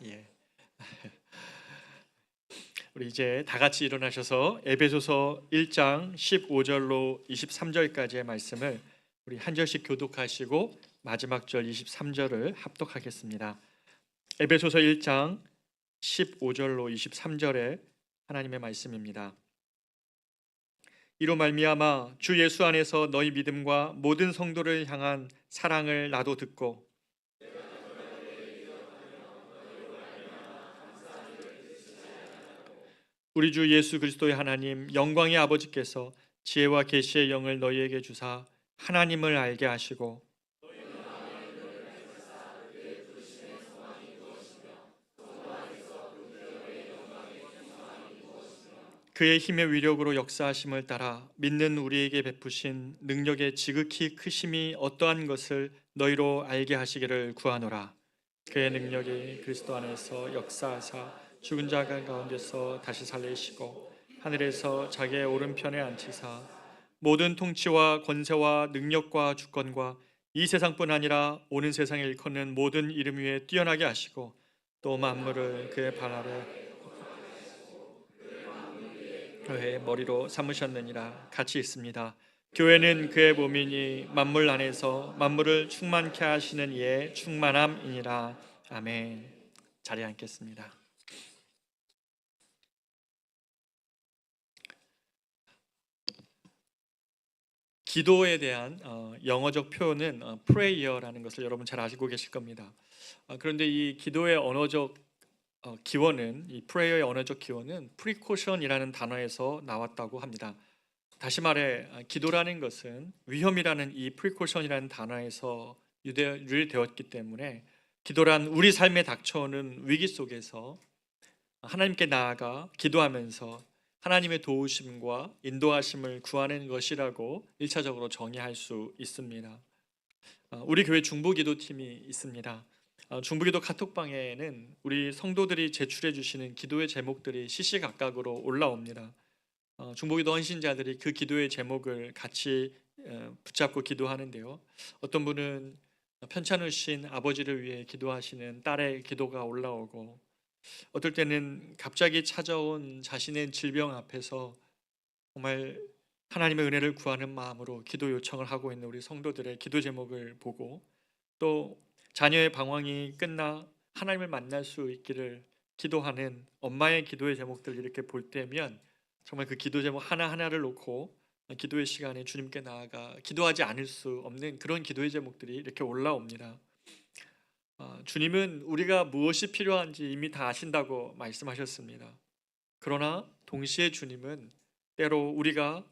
예. 우리 이제 다 같이 일어나셔서 에베소서 1장 15절로 23절까지의 말씀을 우리 한 절씩 교독하시고 마지막 절 23절을 합독하겠습니다. 에베소서 1장 15절로 23절에 하나님의 말씀입니다. 이로 말미암아 주 예수 안에서 너희 믿음과 모든 성도를 향한 사랑을 나도 듣고 우리 주 예수 그리스도의 하나님 영광의 아버지께서 지혜와 계시의 영을 너희에게 주사 하나님을 알게 하시고 그의 힘의 위력으로 역사하심을 따라 믿는 우리에게 베푸신 능력의 지극히 크심이 어떠한 것을 너희로 알게 하시기를 구하노라. 그의 능력이 그리스도 안에서 역사하사 죽은 자 가운데서 다시 살리시고 하늘에서 자기의 오른편에 앉히사 모든 통치와 권세와 능력과 주권과 이 세상뿐 아니라 오는 세상에 일컫는 모든 이름 위에 뛰어나게 하시고 또 만물을 그의 발 아래 그의 머리로 삼으셨느니라. 같이 있습니다. 교회는 그의 몸이니 만물 안에서 만물을 충만케 하시는 이의 충만함이니라. 아멘. 자리에 앉겠습니다. 기도에 대한 영어적 표현은 prayer라는 것을 여러분 잘 알고 계실 겁니다. 그런데 이 기도의 언어적 기원은 이 prayer의 언어적 기원은 precaution이라는 단어에서 나왔다고 합니다. 다시 말해 기도라는 것은 위험이라는 이 precaution이라는 단어에서 유래되었기 때문에 기도란 우리 삶에 닥쳐오는 위기 속에서 하나님께 나아가 기도하면서 하나님의 도우심과 인도하심을 구하는 것이라고 1차적으로 정의할 수 있습니다. 우리 교회 중보기도팀이 있습니다. 중보기도 카톡방에는 우리 성도들이 제출해 주시는 기도의 제목들이 시시각각으로 올라옵니다. 중보기도 헌신자들이 그 기도의 제목을 같이 붙잡고 기도하는데요. 어떤 분은 편찮으신 아버지를 위해 기도하시는 딸의 기도가 올라오고, 어떨 때는 갑자기 찾아온 자신의 질병 앞에서 정말 하나님의 은혜를 구하는 마음으로 기도 요청을 하고 있는 우리 성도들의 기도 제목을 보고, 또 자녀의 방황이 끝나 하나님을 만날 수 있기를 기도하는 엄마의 기도의 제목들 이렇게 볼 때면 정말 그 기도 제목 하나하나를 놓고 기도의 시간에 주님께 나아가 기도하지 않을 수 없는 그런 기도의 제목들이 이렇게 올라옵니다. 주님은 우리가 무엇이 필요한지 이미 다 아신다고 말씀하셨습니다. 그러나 동시에 주님은 때로 우리가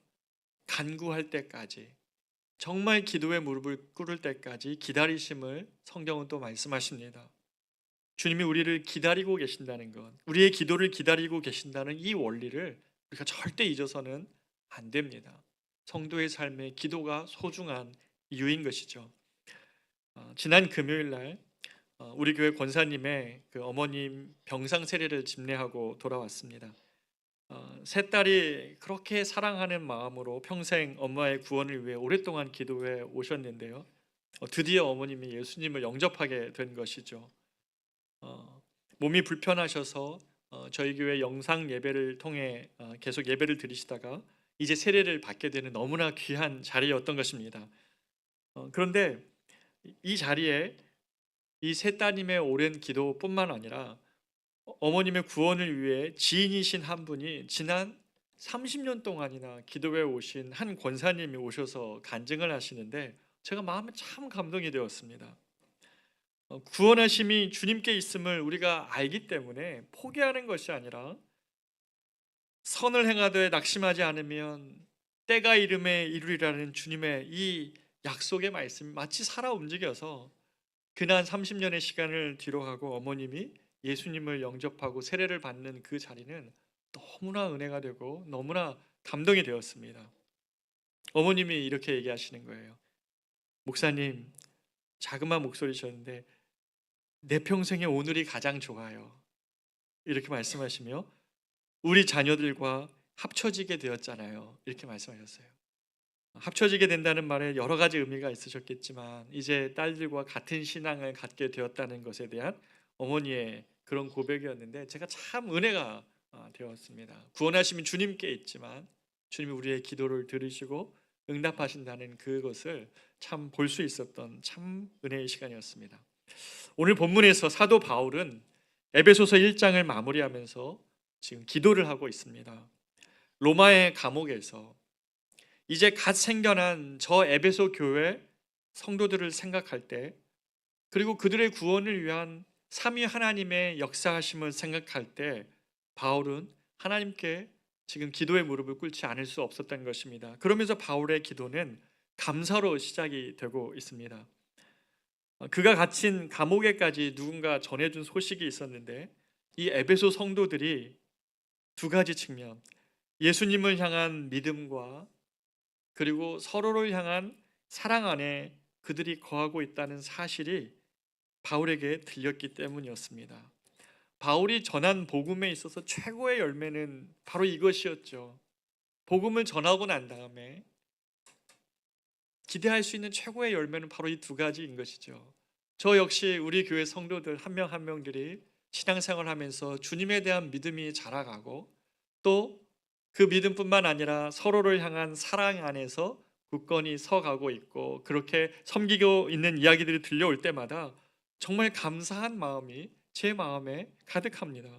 간구할 때까지, 정말 기도의 무릎을 꿇을 때까지 기다리심을 성경은 또 말씀하십니다. 주님이 우리를 기다리고 계신다는 것, 우리의 기도를 기다리고 계신다는 이 원리를 우리가 절대 잊어서는 안 됩니다. 성도의 삶에 기도가 소중한 이유인 것이죠. 지난 금요일 날 우리 교회 권사님의 그 어머님 병상 세례를 집례하고 돌아왔습니다. 세 딸이 그렇게 사랑하는 마음으로 평생 엄마의 구원을 위해 오랫동안 기도해 오셨는데요. 드디어 어머님이 예수님을 영접하게 된 것이죠. 몸이 불편하셔서 저희 교회 영상 예배를 통해 계속 예배를 드리시다가 이제 세례를 받게 되는 너무나 귀한 자리였던 것입니다. 그런데 이 자리에 이 세 따님의 오랜 기도뿐만 아니라 어머님의 구원을 위해 지인이신 한 분이 지난 30년 동안이나 기도해 오신 한 권사님이 오셔서 간증을 하시는데 제가 마음에 참 감동이 되었습니다. 구원하심이 주님께 있음을 우리가 알기 때문에 포기하는 것이 아니라 선을 행하되 낙심하지 않으면 때가 이름에 이루리라는 주님의 이 약속의 말씀이 마치 살아 움직여서 그난 30년의 시간을 뒤로하고 어머님이 예수님을 영접하고 세례를 받는 그 자리는 너무나 은혜가 되고 너무나 감동이 되었습니다. 어머님이 이렇게 얘기하시는 거예요. 목사님, 자그마한 목소리셨는데 내 평생에 오늘이 가장 좋아요. 이렇게 말씀하시며 우리 자녀들과 합쳐지게 되었잖아요. 이렇게 말씀하셨어요. 합쳐지게 된다는 말에 여러 가지 의미가 있으셨겠지만 이제 딸들과 같은 신앙을 갖게 되었다는 것에 대한 어머니의 그런 고백이었는데 제가 참 은혜가 되었습니다. 구원하심은 주님께 있지만 주님이 우리의 기도를 들으시고 응답하신다는 그것을 참 볼 수 있었던 참 은혜의 시간이었습니다. 오늘 본문에서 사도 바울은 에베소서 1장을 마무리하면서 지금 기도를 하고 있습니다. 로마의 감옥에서 이제 갓 생겨난 저 에베소 교회 성도들을 생각할 때, 그리고 그들의 구원을 위한 삼위 하나님의 역사하심을 생각할 때 바울은 하나님께 지금 기도의 무릎을 꿇지 않을 수 없었던 것입니다. 그러면서 바울의 기도는 감사로 시작이 되고 있습니다. 그가 갇힌 감옥에까지 누군가 전해준 소식이 있었는데, 이 에베소 성도들이 두 가지 측면, 예수님을 향한 믿음과 그리고 서로를 향한 사랑 안에 그들이 거하고 있다는 사실이 바울에게 들렸기 때문이었습니다. 바울이 전한 복음에 있어서 최고의 열매는 바로 이것이었죠. 복음을 전하고 난 다음에 기대할 수 있는 최고의 열매는 바로 이 두 가지인 것이죠. 저 역시 우리 교회 성도들 한 명 한 명들이 신앙생활하면서 주님에 대한 믿음이 자라가고, 또 그 믿음뿐만 아니라 서로를 향한 사랑 안에서 굳건히 서가고 있고 그렇게 섬기고 있는 이야기들이 들려올 때마다 정말 감사한 마음이 제 마음에 가득합니다.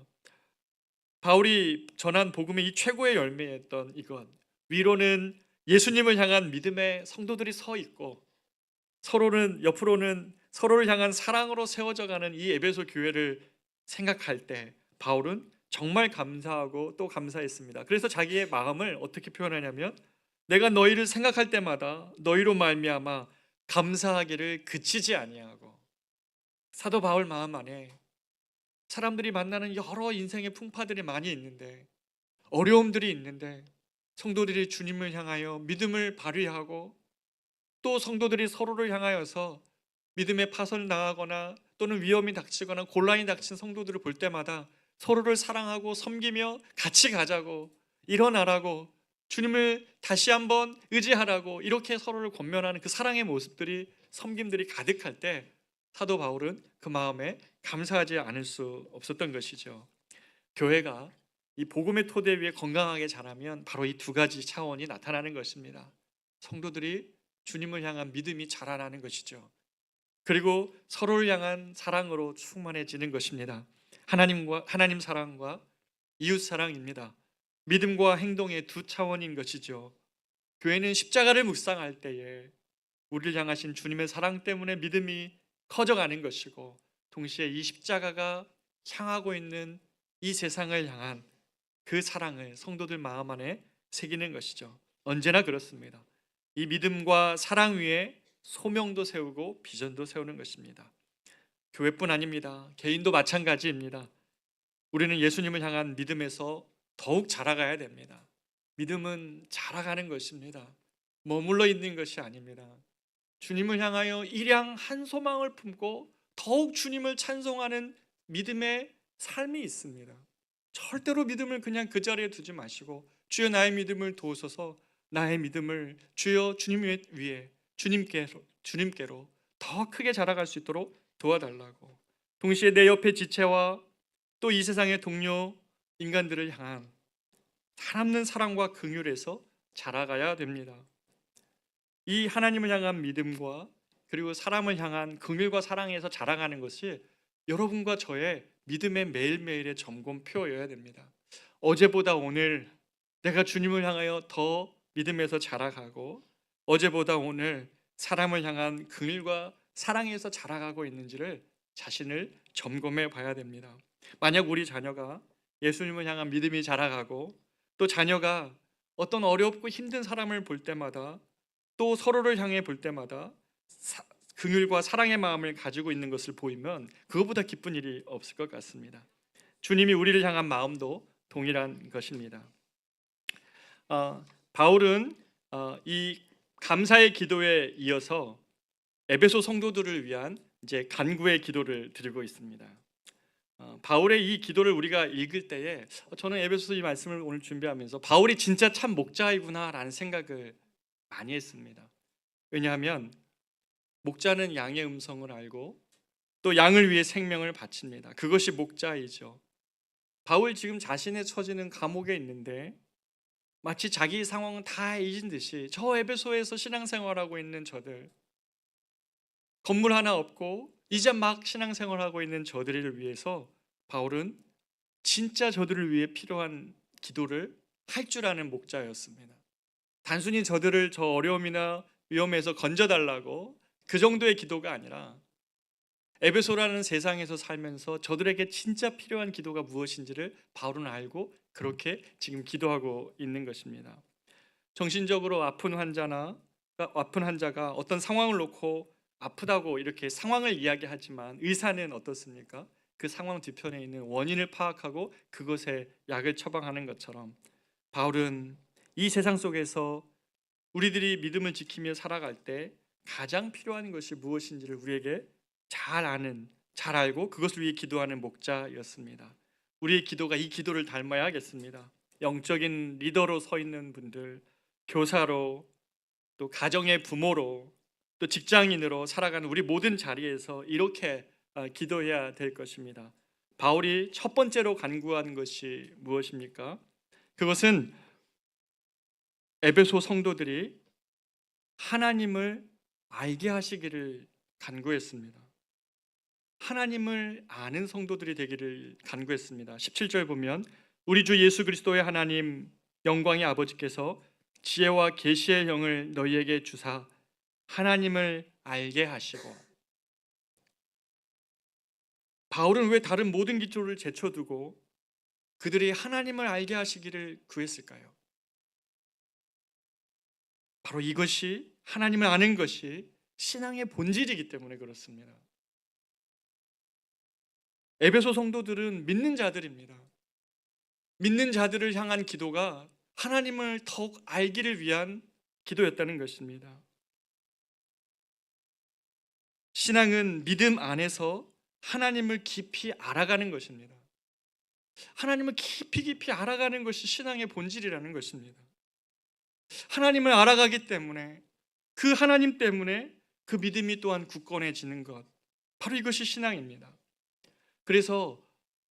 바울이 전한 복음의 이 최고의 열매였던 이것, 위로는 예수님을 향한 믿음의 성도들이 서 있고, 서로는 옆으로는 서로를 향한 사랑으로 세워져 가는 이 에베소 교회를 생각할 때 바울은 정말 감사하고 또 감사했습니다. 그래서 자기의 마음을 어떻게 표현하냐면, 내가 너희를 생각할 때마다 너희로 말미암아 감사하기를 그치지 아니하고. 사도 바울 마음 안에 사람들이 만나는 여러 인생의 풍파들이 많이 있는데, 어려움들이 있는데, 성도들이 주님을 향하여 믿음을 발휘하고 또 성도들이 서로를 향하여서 믿음의 파손을 당하거나 또는 위험이 닥치거나 곤란이 닥친 성도들을 볼 때마다 서로를 사랑하고 섬기며 같이 가자고, 일어나라고, 주님을 다시 한번 의지하라고 이렇게 서로를 권면하는 그 사랑의 모습들이, 섬김들이 가득할 때 사도 바울은 그 마음에 감사하지 않을 수 없었던 것이죠. 교회가 이 복음의 토대 위에 건강하게 자라면 바로 이 두 가지 차원이 나타나는 것입니다. 성도들이 주님을 향한 믿음이 자라나는 것이죠. 그리고 서로를 향한 사랑으로 충만해지는 것입니다. 하나님 사랑과 이웃 사랑입니다. 믿음과 행동의 두 차원인 것이죠. 교회는 십자가를 묵상할 때에 우리를 향하신 주님의 사랑 때문에 믿음이 커져가는 것이고, 동시에 이 십자가가 향하고 있는 이 세상을 향한 그 사랑을 성도들 마음 안에 새기는 것이죠. 언제나 그렇습니다. 이 믿음과 사랑 위에 소명도 세우고 비전도 세우는 것입니다. 교회뿐 아닙니다. 개인도 마찬가지입니다. 우리는 예수님을 향한 믿음에서 더욱 자라가야 됩니다. 믿음은 자라가는 것입니다. 머물러 있는 것이 아닙니다. 주님을 향하여 일양 한 소망을 품고 더욱 주님을 찬송하는 믿음의 삶이 있습니다. 절대로 믿음을 그냥 그 자리에 두지 마시고, 주여 나의 믿음을 도우소서, 나의 믿음을 주여 주님 위에 주님께로 더 크게 자라갈 수 있도록 도와달라고, 동시에 내 옆에 지체와 또 이 세상의 동료 인간들을 향한 한없는 사랑과 긍휼에서 자라가야 됩니다. 이 하나님을 향한 믿음과 그리고 사람을 향한 긍휼과 사랑에서 자라가는 것이 여러분과 저의 믿음의 매일매일의 점검표여야 됩니다. 어제보다 오늘 내가 주님을 향하여 더 믿음에서 자라가고, 어제보다 오늘 사람을 향한 긍휼과 사랑에서 자라가고 있는지를 자신을 점검해 봐야 됩니다. 만약 우리 자녀가 예수님을 향한 믿음이 자라가고, 또 자녀가 어떤 어렵고 힘든 사람을 볼 때마다, 또 서로를 향해 볼 때마다 긍휼과 사랑의 마음을 가지고 있는 것을 보이면 그것보다 기쁜 일이 없을 것 같습니다. 주님이 우리를 향한 마음도 동일한 것입니다. 바울은 이 감사의 기도에 이어서 에베소 성도들을 위한 이제 간구의 기도를 드리고 있습니다. 바울의 이 기도를 우리가 읽을 때에 저는 에베소서 이 말씀을 오늘 준비하면서 바울이 진짜 참 목자이구나라는 생각을 많이 했습니다. 왜냐하면 목자는 양의 음성을 알고 또 양을 위해 생명을 바칩니다. 그것이 목자이죠. 바울 지금 자신의 처지는 감옥에 있는데 마치 자기 상황은 다 잊은 듯이 저 에베소에서 신앙생활하고 있는 저들, 건물 하나 없고 이제 막 신앙생활하고 있는 저들을 위해서 바울은 진짜 저들을 위해 필요한 기도를 할 줄 아는 목자였습니다. 단순히 저들을 저 어려움이나 위험에서 건져달라고 그 정도의 기도가 아니라 에베소라는 세상에서 살면서 저들에게 진짜 필요한 기도가 무엇인지를 바울은 알고 그렇게 지금 기도하고 있는 것입니다. 정신적으로 아픈 환자가 어떤 상황을 놓고 아프다고 이렇게 상황을 이야기하지만 의사는 어떻습니까? 그 상황 뒤편에 있는 원인을 파악하고 그것에 약을 처방하는 것처럼 바울은 이 세상 속에서 우리들이 믿음을 지키며 살아갈 때 가장 필요한 것이 무엇인지를 우리에게 잘 알고 그것을 위해 기도하는 목자였습니다. 우리의 기도가 이 기도를 닮아야 하겠습니다. 영적인 리더로 서 있는 분들, 교사로, 또 가정의 부모로, 또 직장인으로 살아가는 우리 모든 자리에서 이렇게 기도해야 될 것입니다. 바울이 첫 번째로 간구한 것이 무엇입니까? 그것은 에베소 성도들이 하나님을 알게 하시기를 간구했습니다. 하나님을 아는 성도들이 되기를 간구했습니다. 17절 보면 우리 주 예수 그리스도의 하나님 영광의 아버지께서 지혜와 계시의 영을 너희에게 주사 하나님을 알게 하시고. 바울은 왜 다른 모든 기초를 제쳐두고 그들이 하나님을 알게 하시기를 구했을까요? 바로 이것이, 하나님을 아는 것이 신앙의 본질이기 때문에 그렇습니다. 에베소 성도들은 믿는 자들입니다. 믿는 자들을 향한 기도가 하나님을 더욱 알기를 위한 기도였다는 것입니다. 신앙은 믿음 안에서 하나님을 깊이 알아가는 것입니다. 하나님을 깊이 알아가는 것이 신앙의 본질이라는 것입니다. 하나님을 알아가기 때문에, 그 하나님 때문에 그 믿음이 또한 굳건해지는 것, 바로 이것이 신앙입니다. 그래서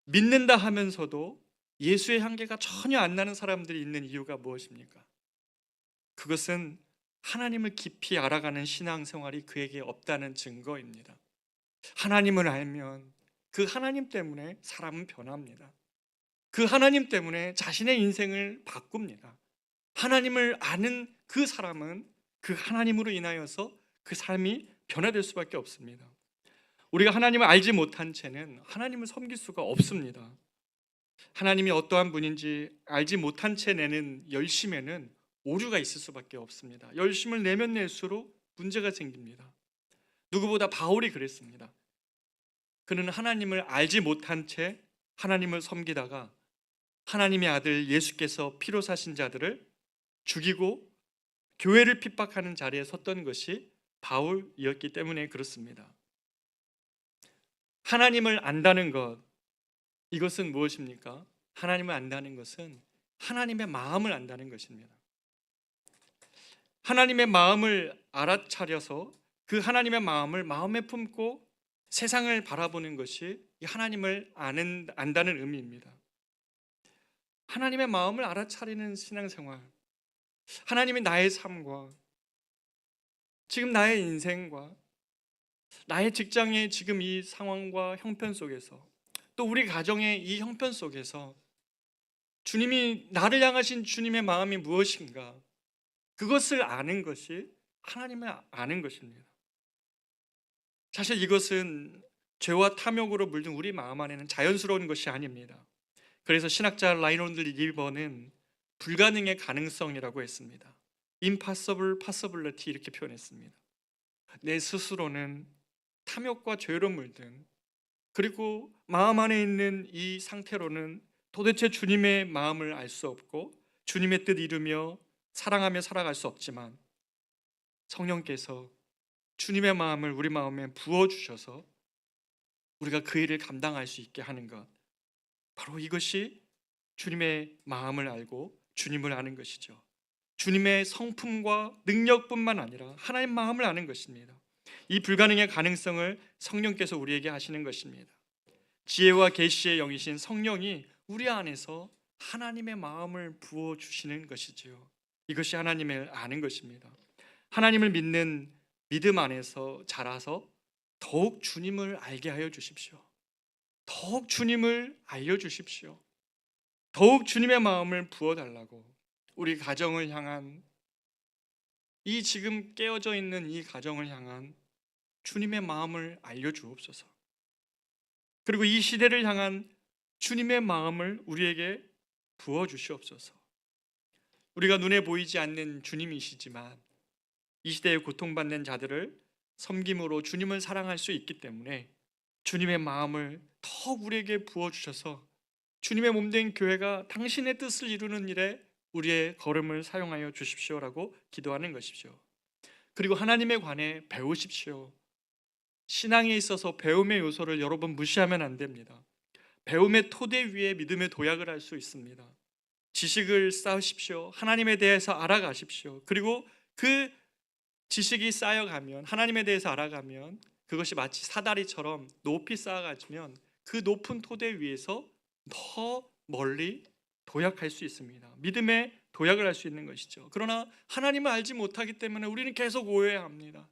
믿는다 하면서도 예수의 향기가 전혀 안 나는 사람들이 있는 이유가 무엇입니까? 그것은 하나님을 깊이 알아가는 신앙생활이 그에게 없다는 증거입니다. 하나님을 알면 그 하나님 때문에 사람은 변합니다. 그 하나님 때문에 자신의 인생을 바꿉니다. 하나님을 아는 그 사람은 그 하나님으로 인하여서 그 삶이 변화될 수밖에 없습니다. 우리가 하나님을 알지 못한 채는 하나님을 섬길 수가 없습니다. 하나님이 어떠한 분인지 알지 못한 채 내는 열심에는 오류가 있을 수밖에 없습니다. 열심을 내면 낼수록 문제가 생깁니다. 누구보다 바울이 그랬습니다. 그는 하나님을 알지 못한 채 하나님을 섬기다가 하나님의 아들 예수께서 피로 사신 자들을 죽이고 교회를 핍박하는 자리에 섰던 것이 바울이었기 때문에 그렇습니다. 하나님을 안다는 것, 이것은 무엇입니까? 하나님을 안다는 것은 하나님의 마음을 안다는 것입니다. 하나님의 마음을 알아차려서 그 하나님의 마음을 마음에 품고 세상을 바라보는 것이 하나님을 안다는 의미입니다. 하나님의 마음을 알아차리는 신앙생활, 하나님이 나의 삶과 지금 나의 인생과 나의 직장의 지금 이 상황과 형편 속에서, 또 우리 가정의 이 형편 속에서 주님이 나를 향하신 주님의 마음이 무엇인가, 그것을 아는 것이 하나님을 아는 것입니다. 사실 이것은 죄와 탐욕으로 물든 우리 마음 안에는 자연스러운 것이 아닙니다. 그래서 신학자 라이논드 리버는 불가능의 가능성이라고 했습니다. Impossible possibility, 이렇게 표현했습니다. 내 스스로는 탐욕과 죄로 물든, 그리고 마음 안에 있는 이 상태로는 도대체 주님의 마음을 알 수 없고 주님의 뜻 이루며 사랑하며 살아갈 수 없지만, 성령께서 주님의 마음을 우리 마음에 부어주셔서 우리가 그 일을 감당할 수 있게 하는 것, 바로 이것이 주님의 마음을 알고 주님을 아는 것이죠. 주님의 성품과 능력뿐만 아니라 하나님 마음을 아는 것입니다. 이 불가능의 가능성을 성령께서 우리에게 하시는 것입니다. 지혜와 계시의 영이신 성령이 우리 안에서 하나님의 마음을 부어 주시는 것이지요. 이것이 하나님을 아는 것입니다. 하나님을 믿는 믿음 안에서 자라서 더욱 주님을 알게 하여 주십시오. 더욱 주님을 알려주십시오. 더욱 주님의 마음을 부어달라고, 우리 가정을 향한, 이 지금 깨어져 있는 이 가정을 향한 주님의 마음을 알려주옵소서. 그리고 이 시대를 향한 주님의 마음을 우리에게 부어주시옵소서. 우리가 눈에 보이지 않는 주님이시지만 이 시대에 고통받는 자들을 섬김으로 주님을 사랑할 수 있기 때문에 주님의 마음을 더욱 우리에게 부어주셔서 주님의 몸된 교회가 당신의 뜻을 이루는 일에 우리의 걸음을 사용하여 주십시오라고 기도하는 것이죠. 그리고 하나님에 관해 배우십시오. 신앙에 있어서 배움의 요소를 여러분 무시하면 안 됩니다. 배움의 토대 위에 믿음의 도약을 할 수 있습니다. 지식을 쌓으십시오. 하나님에 대해서 알아가십시오. 그리고 그 지식이 쌓여가면, 하나님에 대해서 알아가면 그것이 마치 사다리처럼 높이 쌓아가지면 그 높은 토대 위에서 더 멀리 도약할 수 있습니다. 믿음의 도약을 할 수 있는 것이죠. 그러나 하나님을 알지 못하기 때문에 우리는 계속 오해합니다.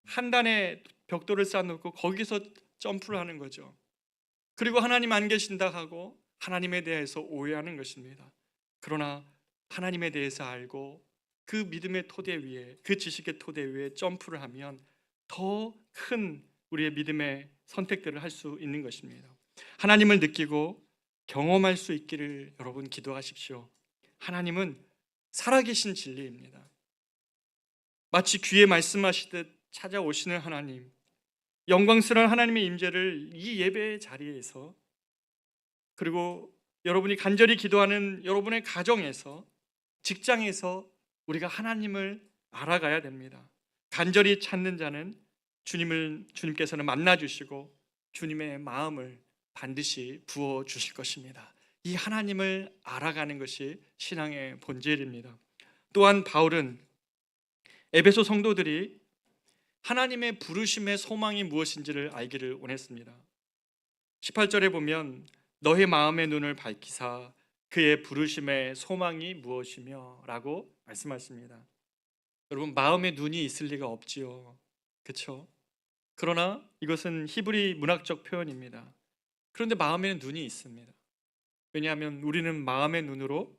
한 단의 벽돌을 쌓아놓고 거기서 점프를 하는 거죠. 그리고 하나님 안 계신다 하고 하나님에 대해서 오해하는 것입니다. 그러나 하나님에 대해서 알고 그 믿음의 토대 위에, 그 지식의 토대 위에 점프를 하면 더 큰 우리의 믿음의 선택들을 할 수 있는 것입니다. 하나님을 느끼고 경험할 수 있기를 여러분 기도하십시오. 하나님은 살아계신 진리입니다. 마치 귀에 말씀하시듯 찾아오시는 하나님, 영광스러운 하나님의 임재를 이 예배의 자리에서, 그리고 여러분이 간절히 기도하는 여러분의 가정에서, 직장에서 우리가 하나님을 알아가야 됩니다. 간절히 찾는 자는 주님께서는 만나 주시고 주님의 마음을 반드시 부어 주실 것입니다. 이 하나님을 알아가는 것이 신앙의 본질입니다. 또한 바울은 에베소 성도들이 하나님의 부르심의 소망이 무엇인지를 알기를 원했습니다. 18절에 보면 너의 마음의 눈을 밝히사 그의 부르심의 소망이 무엇이며 라고 말씀하십니다. 여러분, 마음의 눈이 있을 리가 없지요. 그렇죠? 그러나 이것은 히브리 문학적 표현입니다. 그런데 마음에는 눈이 있습니다. 왜냐하면 우리는 마음의 눈으로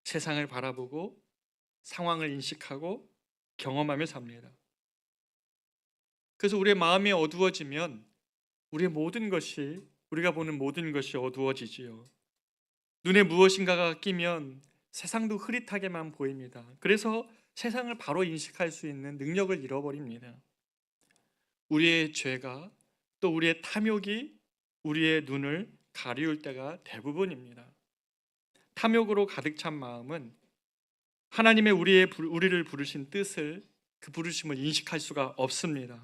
세상을 바라보고 상황을 인식하고 경험하며 삽니다. 그래서 우리의 마음이 어두워지면 우리의 모든 것이, 우리가 보는 모든 것이 어두워지지요. 눈에 무엇인가가 끼면 세상도 흐릿하게만 보입니다. 그래서 세상을 바로 인식할 수 있는 능력을 잃어버립니다. 우리의 죄가, 또 우리의 탐욕이 우리의 눈을 가리울 때가 대부분입니다. 탐욕으로 가득 찬 마음은 하나님의 우리를 부르신 뜻을, 그 부르심을 인식할 수가 없습니다.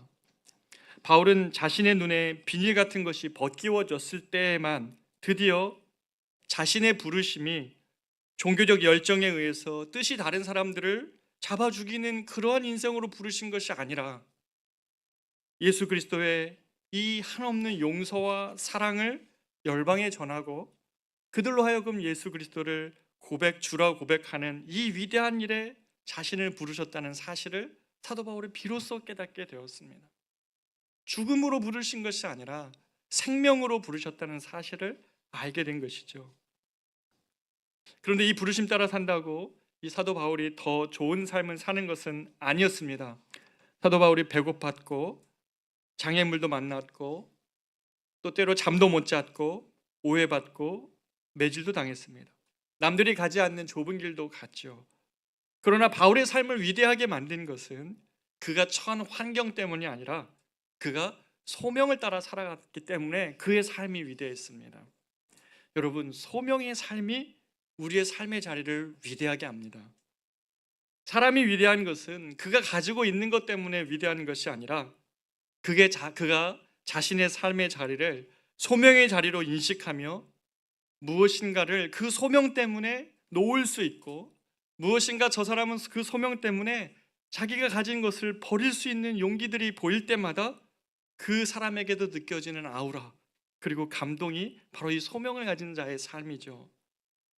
바울은 자신의 눈에 비닐 같은 것이 벗기워졌을 때에만 드디어 자신의 부르심이 종교적 열정에 의해서 뜻이 다른 사람들을 잡아 죽이는 그러한 인생으로 부르신 것이 아니라 예수 그리스도의 이 한없는 용서와 사랑을 열방에 전하고 그들로 하여금 예수 그리스도를 주라 고백하는 이 위대한 일에 자신을 부르셨다는 사실을 사도 바울이 비로소 깨닫게 되었습니다. 죽음으로 부르신 것이 아니라 생명으로 부르셨다는 사실을 알게 된 것이죠. 그런데 이 부르심 따라 산다고 이 사도 바울이 더 좋은 삶을 사는 것은 아니었습니다. 사도 바울이 배고팠고 장애물도 만났고 또 때로 잠도 못 잤고 오해받고 매질도 당했습니다. 남들이 가지 않는 좁은 길도 갔죠. 그러나 바울의 삶을 위대하게 만든 것은 그가 처한 환경 때문이 아니라 그가 소명을 따라 살아갔기 때문에 그의 삶이 위대했습니다. 여러분, 소명의 삶이 우리의 삶의 자리를 위대하게 합니다. 사람이 위대한 것은 그가 가지고 있는 것 때문에 위대한 것이 아니라 그가 자신의 삶의 자리를 소명의 자리로 인식하며 무엇인가를 그 소명 때문에 놓을 수 있고, 무엇인가 저 사람은 그 소명 때문에 자기가 가진 것을 버릴 수 있는 용기들이 보일 때마다 그 사람에게도 느껴지는 아우라, 그리고 감동이 바로 이 소명을 가진 자의 삶이죠.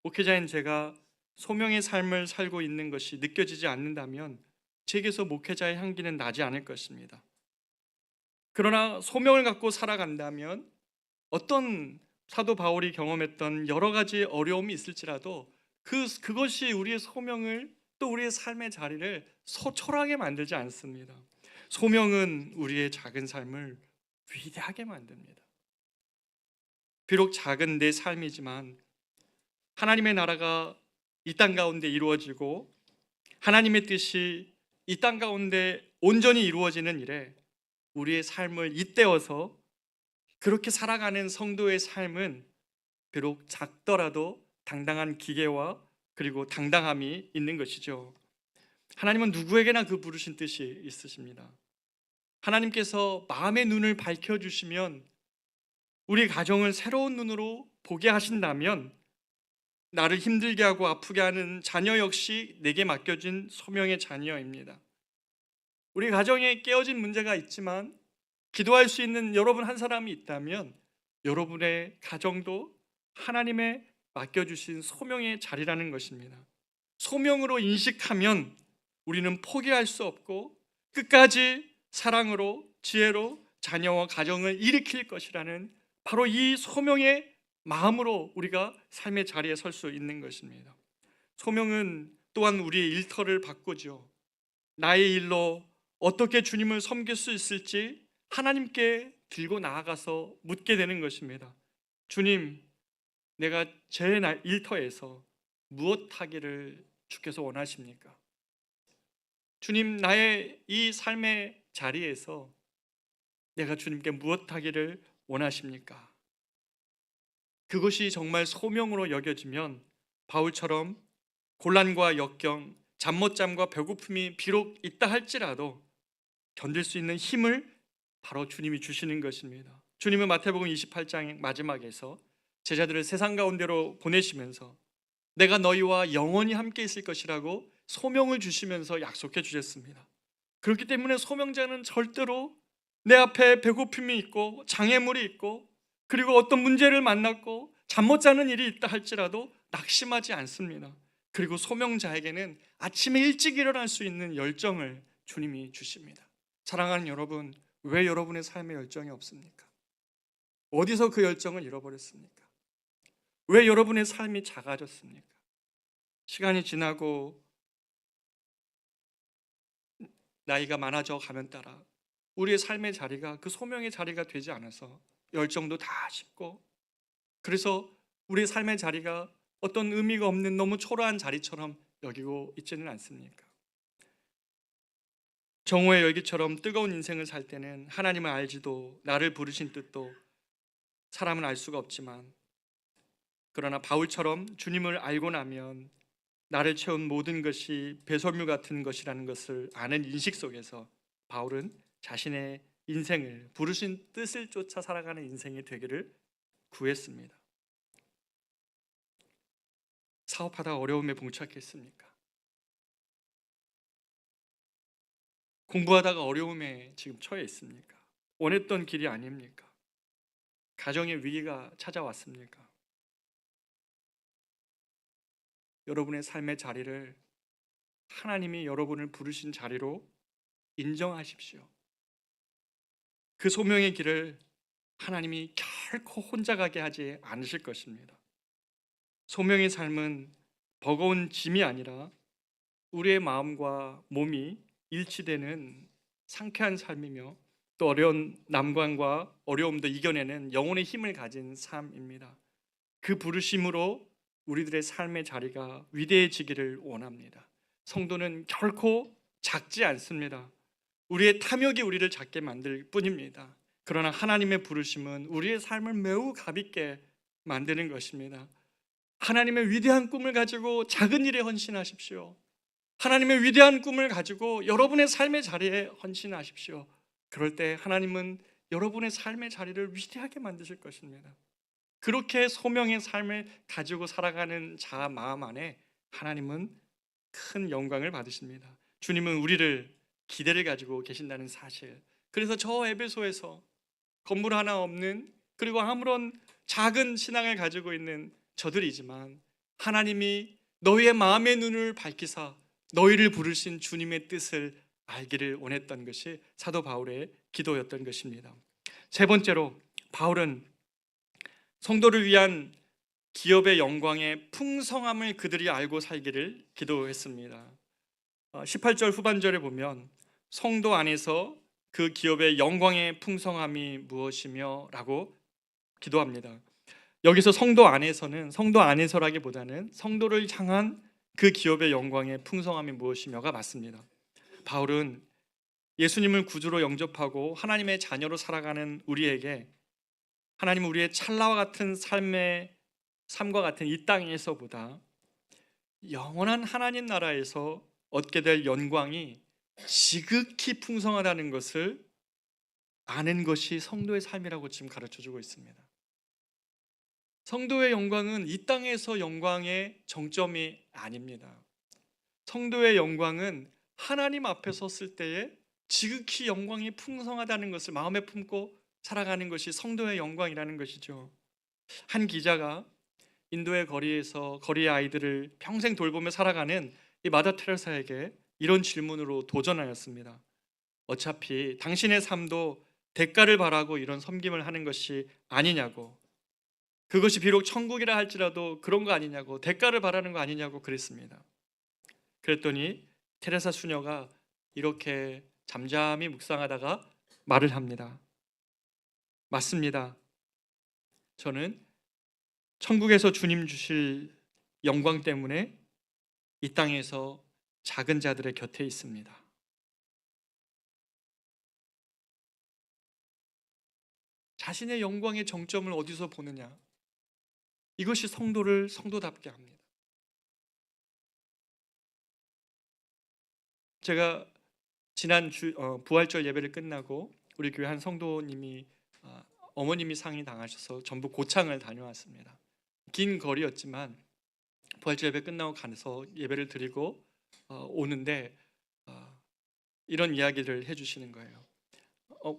목회자인 제가 소명의 삶을 살고 있는 것이 느껴지지 않는다면 제게서 목회자의 향기는 나지 않을 것입니다. 그러나 소명을 갖고 살아간다면 어떤 사도 바울이 경험했던 여러 가지 어려움이 있을지라도 그것이 우리의 소명을, 또 우리의 삶의 자리를 초라하게 만들지 않습니다. 소명은 우리의 작은 삶을 위대하게 만듭니다. 비록 작은 내 삶이지만 하나님의 나라가 이 땅 가운데 이루어지고 하나님의 뜻이 이 땅 가운데 온전히 이루어지는 일에 우리의 삶을 잇대어서 그렇게 살아가는 성도의 삶은 비록 작더라도 당당한 기계와 그리고 당당함이 있는 것이죠. 하나님은 누구에게나 그 부르신 뜻이 있으십니다. 하나님께서 마음의 눈을 밝혀주시면, 우리 가정을 새로운 눈으로 보게 하신다면, 나를 힘들게 하고 아프게 하는 자녀 역시 내게 맡겨진 소명의 자녀입니다. 우리 가정에 깨어진 문제가 있지만 기도할 수 있는 여러분 한 사람이 있다면 여러분의 가정도 하나님의 맡겨주신 소명의 자리라는 것입니다. 소명으로 인식하면 우리는 포기할 수 없고 끝까지 사랑으로, 지혜로 자녀와 가정을 일으킬 것이라는 바로 이 소명의 마음으로 우리가 삶의 자리에 설 수 있는 것입니다. 소명은 또한 우리의 일터를 바꾸죠. 나의 일로 어떻게 주님을 섬길 수 있을지 하나님께 들고 나아가서 묻게 되는 것입니다. 주님, 내가 제 일터에서 무엇 하기를 주께서 원하십니까? 주님, 나의 이 삶의 자리에서 내가 주님께 무엇 하기를 원하십니까? 그것이 정말 소명으로 여겨지면 바울처럼 곤란과 역경, 잠 못 잠과 배고픔이 비록 있다 할지라도 견딜 수 있는 힘을 바로 주님이 주시는 것입니다. 주님은 마태복음 28장 마지막에서 제자들을 세상 가운데로 보내시면서 내가 너희와 영원히 함께 있을 것이라고 소명을 주시면서 약속해 주셨습니다. 그렇기 때문에 소명자는 절대로 내 앞에 배고픔이 있고 장애물이 있고 그리고 어떤 문제를 만났고 잠 못 자는 일이 있다 할지라도 낙심하지 않습니다. 그리고 소명자에게는 아침에 일찍 일어날 수 있는 열정을 주님이 주십니다. 사랑하는 여러분, 왜 여러분의 삶에 열정이 없습니까? 어디서 그 열정을 잃어버렸습니까? 왜 여러분의 삶이 작아졌습니까? 시간이 지나고 나이가 많아져 가면 따라 우리의 삶의 자리가 그 소명의 자리가 되지 않아서 열정도 다 식고, 그래서 우리의 삶의 자리가 어떤 의미가 없는 너무 초라한 자리처럼 여기고 있지는 않습니까? 정오의 열기처럼 뜨거운 인생을 살 때는 하나님을 알지도 나를 부르신 뜻도 사람은 알 수가 없지만, 그러나 바울처럼 주님을 알고 나면 나를 채운 모든 것이 배설물 같은 것이라는 것을 아는 인식 속에서 바울은 자신의 인생을 부르신 뜻을 쫓아 살아가는 인생이 되기를 구했습니다. 사업하다 어려움에 봉착했습니까? 공부하다가 어려움에 지금 처해 있습니까? 원했던 길이 아닙니까? 가정의 위기가 찾아왔습니까? 여러분의 삶의 자리를 하나님이 여러분을 부르신 자리로 인정하십시오. 그 소명의 길을 하나님이 결코 혼자 가게 하지 않으실 것입니다. 소명의 삶은 버거운 짐이 아니라 우리의 마음과 몸이 일치되는 상쾌한 삶이며, 또 어려운 난관과 어려움도 이겨내는 영혼의 힘을 가진 삶입니다. 그 부르심으로 우리들의 삶의 자리가 위대해지기를 원합니다. 성도는 결코 작지 않습니다. 우리의 탐욕이 우리를 작게 만들 뿐입니다. 그러나 하나님의 부르심은 우리의 삶을 매우 가볍게 만드는 것입니다. 하나님의 위대한 꿈을 가지고 작은 일에 헌신하십시오. 하나님의 위대한 꿈을 가지고 여러분의 삶의 자리에 헌신하십시오. 그럴 때 하나님은 여러분의 삶의 자리를 위대하게 만드실 것입니다. 그렇게 소명의 삶을 가지고 살아가는 자 마음 안에 하나님은 큰 영광을 받으십니다. 주님은 우리를 기대를 가지고 계신다는 사실. 그래서 저 에베소에서 건물 하나 없는, 그리고 아무런 작은 신앙을 가지고 있는 저들이지만 하나님이 너희의 마음의 눈을 밝히사 너희를 부르신 주님의 뜻을 알기를 원했던 것이 사도 바울의 기도였던 것입니다. 세 번째로, 바울은 성도를 위한 기업의 영광의 풍성함을 그들이 알고 살기를 기도했습니다. 18절 후반절에 보면 성도 안에서 그 기업의 영광의 풍성함이 무엇이며 라고 기도합니다. 여기서 성도 안에서는, 성도 안에서라기보다는 성도를 향한 그 기업의 영광의 풍성함이 무엇이며가 맞습니다. 바울은 예수님을 구주로 영접하고 하나님의 자녀로 살아가는 우리에게 하나님은 우리의 찰나와 같은 삶과 같은 이 땅에서보다 영원한 하나님 나라에서 얻게 될 영광이 지극히 풍성하다는 것을 아는 것이 성도의 삶이라고 지금 가르쳐주고 있습니다. 성도의 영광은 이 땅에서 영광의 정점이 아닙니다. 성도의 영광은 하나님 앞에 섰을 때에 지극히 영광이 풍성하다는 것을 마음에 품고 살아가는 것이 성도의 영광이라는 것이죠. 한 기자가 인도의 거리에서 거리의 아이들을 평생 돌보며 살아가는 이 마더 테레사에게 이런 질문으로 도전하였습니다. 어차피 당신의 삶도 대가를 바라고 이런 섬김을 하는 것이 아니냐고, 그것이 비록 천국이라 할지라도 그런 거 아니냐고, 대가를 바라는 거 아니냐고 그랬습니다. 그랬더니 테레사 수녀가 이렇게 잠잠히 묵상하다가 말을 합니다. 맞습니다. 저는 천국에서 주님 주실 영광 때문에 이 땅에서 작은 자들의 곁에 있습니다. 자신의 영광의 정점을 어디서 보느냐, 이것이 성도를 성도답게 합니다. 제가 지난 부활절 예배를 끝나고 우리 교회 한 성도님이 어머님이 상이 당하셔서 전부 고창을 다녀왔습니다. 긴 거리였지만 부활절 예배 끝나고 가서 예배를 드리고 오는데 이런 이야기를 해주시는 거예요.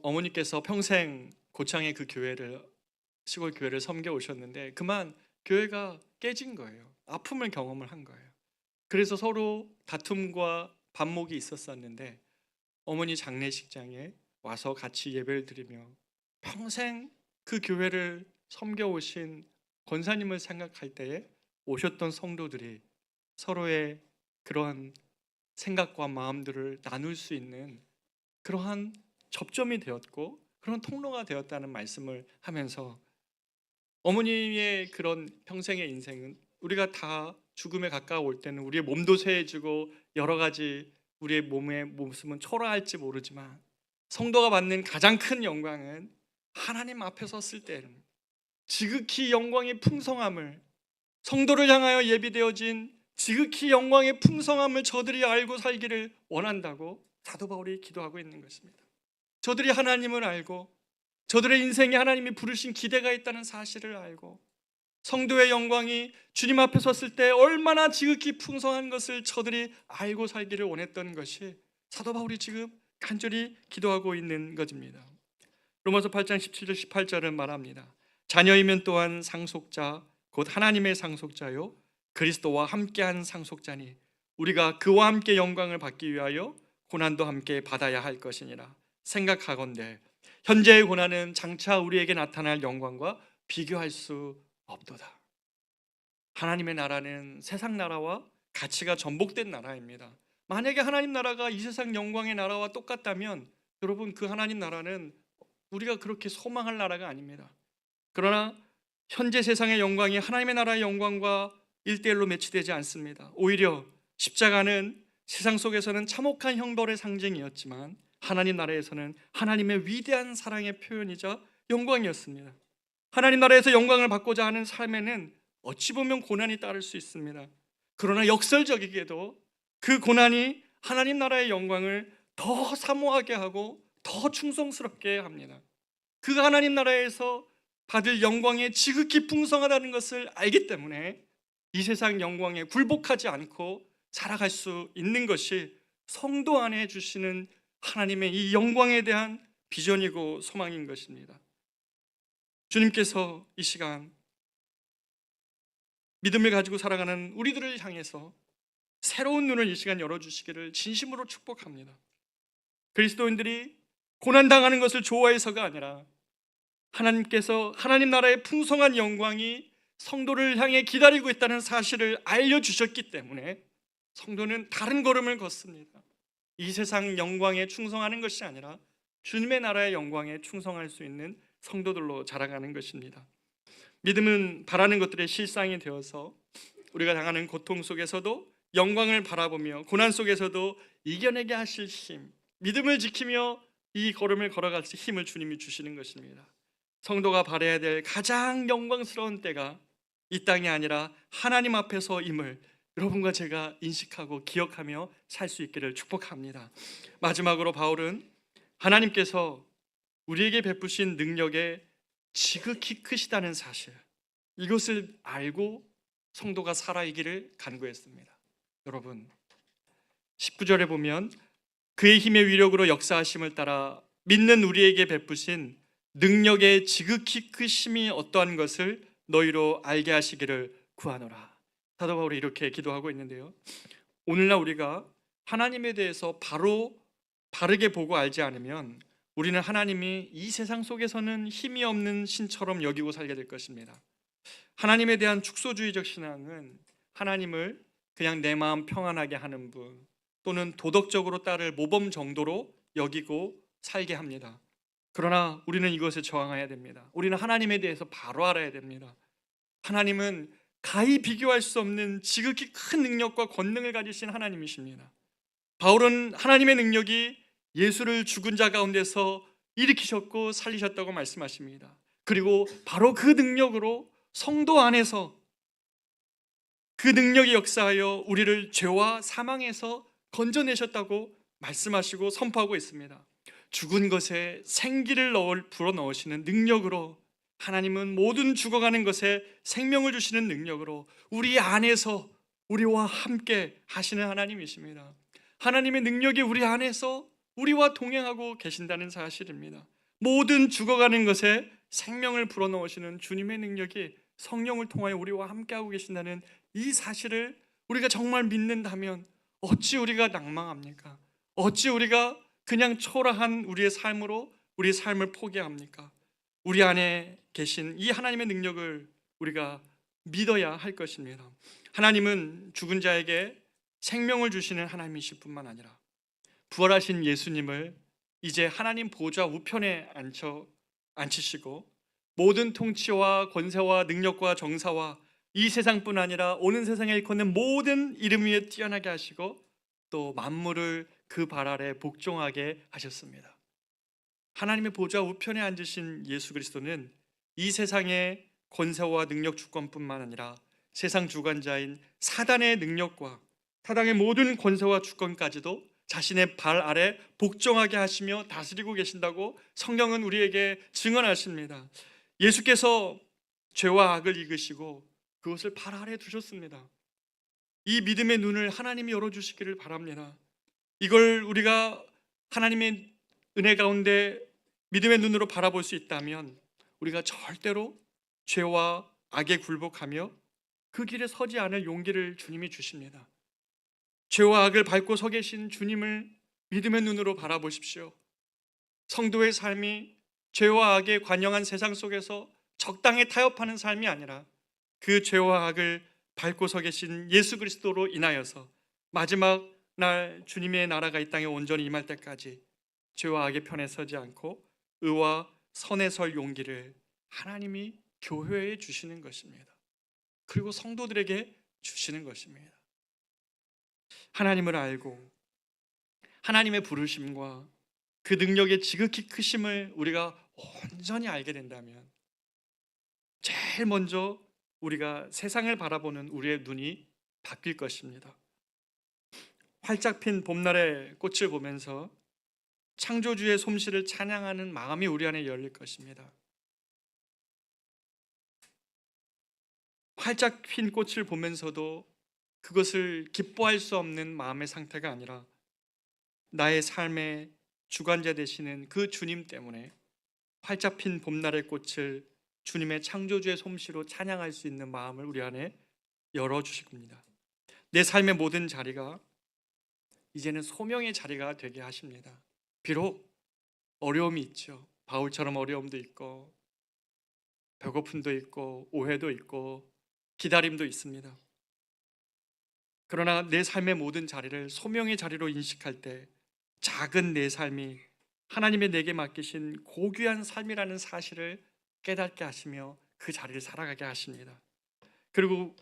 어머니께서 평생 고창의 그 교회를, 시골 교회를 섬겨 오셨는데 그만 교회가 깨진 거예요. 아픔을 경험을 한 거예요. 그래서 서로 다툼과 반목이 있었었는데 어머니 장례식장에 와서 같이 예배를 드리며 평생 그 교회를 섬겨오신 권사님을 생각할 때에 오셨던 성도들이 서로의 그러한 생각과 마음들을 나눌 수 있는 그러한 접점이 되었고 그런 통로가 되었다는 말씀을 하면서, 어머니의 그런 평생의 인생은 우리가 다 죽음에 가까워올 때는 우리의 몸도 쇠해지고 여러 가지 우리의 몸의 모습은 초라할지 모르지만 성도가 받는 가장 큰 영광은 하나님 앞에 섰을 때는 지극히 영광의 풍성함을, 성도를 향하여 예비되어진 지극히 영광의 풍성함을 저들이 알고 살기를 원한다고 사도 바울이 기도하고 있는 것입니다. 저들이 하나님을 알고 저들의 인생에 하나님이 부르신 기대가 있다는 사실을 알고 성도의 영광이 주님 앞에 섰을 때 얼마나 지극히 풍성한 것을 저들이 알고 살기를 원했던 것이 사도 바울이 지금 간절히 기도하고 있는 것입니다. 로마서 8장 17절 18절은 말합니다. 자녀이면 또한 상속자 곧 하나님의 상속자요 그리스도와 함께한 상속자니 우리가 그와 함께 영광을 받기 위하여 고난도 함께 받아야 할 것이니라. 생각하건대 현재의 고난은 장차 우리에게 나타날 영광과 비교할 수 없도다. 하나님의 나라는 세상 나라와 가치가 전복된 나라입니다. 만약에 하나님 나라가 이 세상 영광의 나라와 똑같다면 여러분, 그 하나님 나라는 우리가 그렇게 소망할 나라가 아닙니다. 그러나 현재 세상의 영광이 하나님의 나라의 영광과 1대1로 매치되지 않습니다. 오히려 십자가는 세상 속에서는 참혹한 형벌의 상징이었지만 하나님 나라에서는 하나님의 위대한 사랑의 표현이자 영광이었습니다. 하나님 나라에서 영광을 받고자 하는 삶에는 어찌 보면 고난이 따를 수 있습니다. 그러나 역설적이게도 그 고난이 하나님 나라의 영광을 더 사모하게 하고 더 충성스럽게 합니다. 그 하나님 나라에서 받을 영광이 지극히 풍성하다는 것을 알기 때문에 이 세상 영광에 굴복하지 않고 살아갈 수 있는 것이 성도 안에 주시는 하나님의 이 영광에 대한 비전이고 소망인 것입니다. 주님께서 이 시간 믿음을 가지고 살아가는 우리들을 향해서 새로운 눈을 이 시간 열어주시기를 진심으로 축복합니다. 그리스도인들이 고난당하는 것을 좋아해서가 아니라 하나님께서 하나님 나라의 풍성한 영광이 성도를 향해 기다리고 있다는 사실을 알려주셨기 때문에 성도는 다른 걸음을 걷습니다. 이 세상 영광에 충성하는 것이 아니라 주님의 나라의 영광에 충성할 수 있는 성도들로 자라가는 것입니다. 믿음은 바라는 것들의 실상이 되어서 우리가 당하는 고통 속에서도 영광을 바라보며 고난 속에서도 이겨내게 하실 힘, 믿음을 지키며 이 걸음을 걸어갈 수 힘을 주님이 주시는 것입니다. 성도가 바라야 될 가장 영광스러운 때가 이 땅이 아니라 하나님 앞에서임을 여러분과 제가 인식하고 기억하며 살 수 있기를 축복합니다. 마지막으로 바울은 하나님께서 우리에게 베푸신 능력에 지극히 크시다는 사실, 이것을 알고 성도가 살아이기를 간구했습니다. 여러분, 19절에 보면 그의 힘의 위력으로 역사하심을 따라 믿는 우리에게 베푸신 능력의 지극히 크심이 어떠한 것을 너희로 알게 하시기를 구하노라. 사도 바울이 이렇게 기도하고 있는데요, 오늘날 우리가 하나님에 대해서 바르게 보고 알지 않으면 우리는 하나님이 이 세상 속에서는 힘이 없는 신처럼 여기고 살게 될 것입니다. 하나님에 대한 축소주의적 신앙은 하나님을 그냥 내 마음 평안하게 하는 분, 또는 도덕적으로 따를 모범 정도로 여기고 살게 합니다. 그러나 우리는 이것에 저항해야 됩니다. 우리는 하나님에 대해서 바로 알아야 됩니다. 하나님은 가히 비교할 수 없는 지극히 큰 능력과 권능을 가지신 하나님이십니다. 바울은 하나님의 능력이 예수를 죽은 자 가운데서 일으키셨고 살리셨다고 말씀하십니다. 그리고 바로 그 능력으로 성도 안에서 그 능력이 역사하여 우리를 죄와 사망에서 건져내셨다고 말씀하시고 선포하고 있습니다. 죽은 것에 생기를 불어넣으시는 능력으로, 하나님은 모든 죽어가는 것에 생명을 주시는 능력으로 우리 안에서 우리와 함께 하시는 하나님이십니다. 하나님의 능력이 우리 안에서 우리와 동행하고 계신다는 사실입니다. 모든 죽어가는 것에 생명을 불어넣으시는 주님의 능력이 성령을 통하여 우리와 함께하고 계신다는 이 사실을 우리가 정말 믿는다면 어찌 우리가 낭망합니까? 어찌 우리가 그냥 초라한 우리의 삶으로 우리의 삶을 포기합니까? 우리 안에 계신 이 하나님의 능력을 우리가 믿어야 할 것입니다. 하나님은 죽은 자에게 생명을 주시는 하나님이실 뿐만 아니라 부활하신 예수님을 이제 하나님 보좌 우편에 앉히시고 모든 통치와 권세와 능력과 정사와 이 세상뿐 아니라 오는 세상에 일컫는 모든 이름 위에 뛰어나게 하시고 또 만물을 그 발 아래 복종하게 하셨습니다. 하나님의 보좌 우편에 앉으신 예수 그리스도는 이 세상의 권세와 능력 주권뿐만 아니라 세상 주관자인 사단의 능력과 사단의 모든 권세와 주권까지도 자신의 발 아래 복종하게 하시며 다스리고 계신다고 성경은 우리에게 증언하십니다. 예수께서 죄와 악을 이기시고 그것을 발 아래 두셨습니다. 이 믿음의 눈을 하나님이 열어주시기를 바랍니다. 이걸 우리가 하나님의 은혜 가운데 믿음의 눈으로 바라볼 수 있다면 우리가 절대로 죄와 악에 굴복하며 그 길에 서지 않을 용기를 주님이 주십니다. 죄와 악을 밟고 서 계신 주님을 믿음의 눈으로 바라보십시오. 성도의 삶이 죄와 악에 관영한 세상 속에서 적당히 타협하는 삶이 아니라 그 죄와 악을 밟고 서 계신 예수 그리스도로 인하여서 마지막 날 주님의 나라가 이 땅에 온전히 임할 때까지 죄와 악의 편에 서지 않고 의와 선에 설 용기를 하나님이 교회에 주시는 것입니다. 그리고 성도들에게 주시는 것입니다. 하나님을 알고 하나님의 부르심과 그 능력의 지극히 크심을 우리가 온전히 알게 된다면 제일 먼저 우리가 세상을 바라보는 우리의 눈이 바뀔 것입니다. 활짝 핀 봄날의 꽃을 보면서 창조주의 솜씨를 찬양하는 마음이 우리 안에 열릴 것입니다. 활짝 핀 꽃을 보면서도 그것을 기뻐할 수 없는 마음의 상태가 아니라 나의 삶의 주관자 되시는 그 주님 때문에 활짝 핀 봄날의 꽃을 주님의 창조주의 솜씨로 찬양할 수 있는 마음을 우리 안에 열어주실 겁니다. 내 삶의 모든 자리가 이제는 소명의 자리가 되게 하십니다. 비록 어려움이 있죠. 바울처럼 어려움도 있고 배고픔도 있고 오해도 있고 기다림도 있습니다. 그러나 내 삶의 모든 자리를 소명의 자리로 인식할 때 작은 내 삶이 하나님의 내게 맡기신 고귀한 삶이라는 사실을 깨닫게 하시며 그 자리를 살아가게 하십니다. 그리고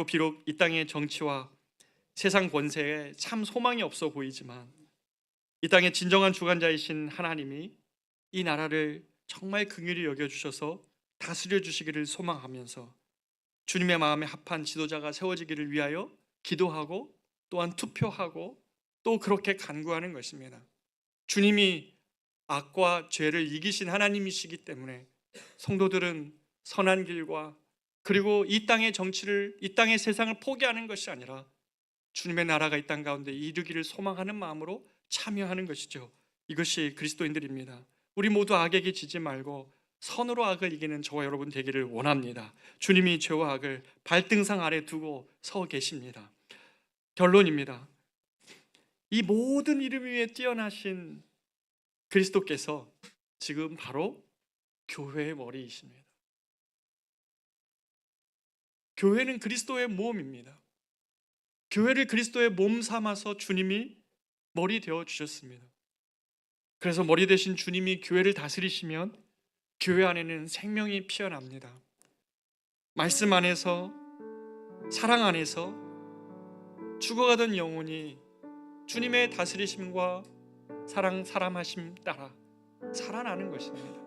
비록 이 땅의 정치와 세상 권세에 참 소망이 없어 보이지만 이 땅의 진정한 주관자이신 하나님이 이 나라를 정말 긍휼히 여겨주셔서 다스려 주시기를 소망하면서 주님의 마음에 합한 지도자가 세워지기를 위하여 기도하고 또한 투표하고 또 그렇게 간구하는 것입니다. 주님이 악과 죄를 이기신 하나님이시기 때문에 성도들은 선한 길과 그리고 이 땅의 정치를, 이 땅의 세상을 포기하는 것이 아니라 주님의 나라가 이 땅 가운데 이루기를 소망하는 마음으로 참여하는 것이죠. 이것이 그리스도인들입니다. 우리 모두 악에게 지지 말고 선으로 악을 이기는 저와 여러분 되기를 원합니다. 주님이 죄와 악을 발등상 아래 두고 서 계십니다. 결론입니다. 이 모든 이름 위에 뛰어나신 그리스도께서 지금 바로 교회의 머리이십니다. 교회는 그리스도의 몸입니다. 교회를 그리스도의 몸 삼아서 주님이 머리 되어 주셨습니다. 그래서 머리 되신 주님이 교회를 다스리시면 교회 안에는 생명이 피어납니다. 말씀 안에서, 사랑 안에서 죽어가던 영혼이 주님의 다스리심과 사람하심 따라 살아나는 것입니다.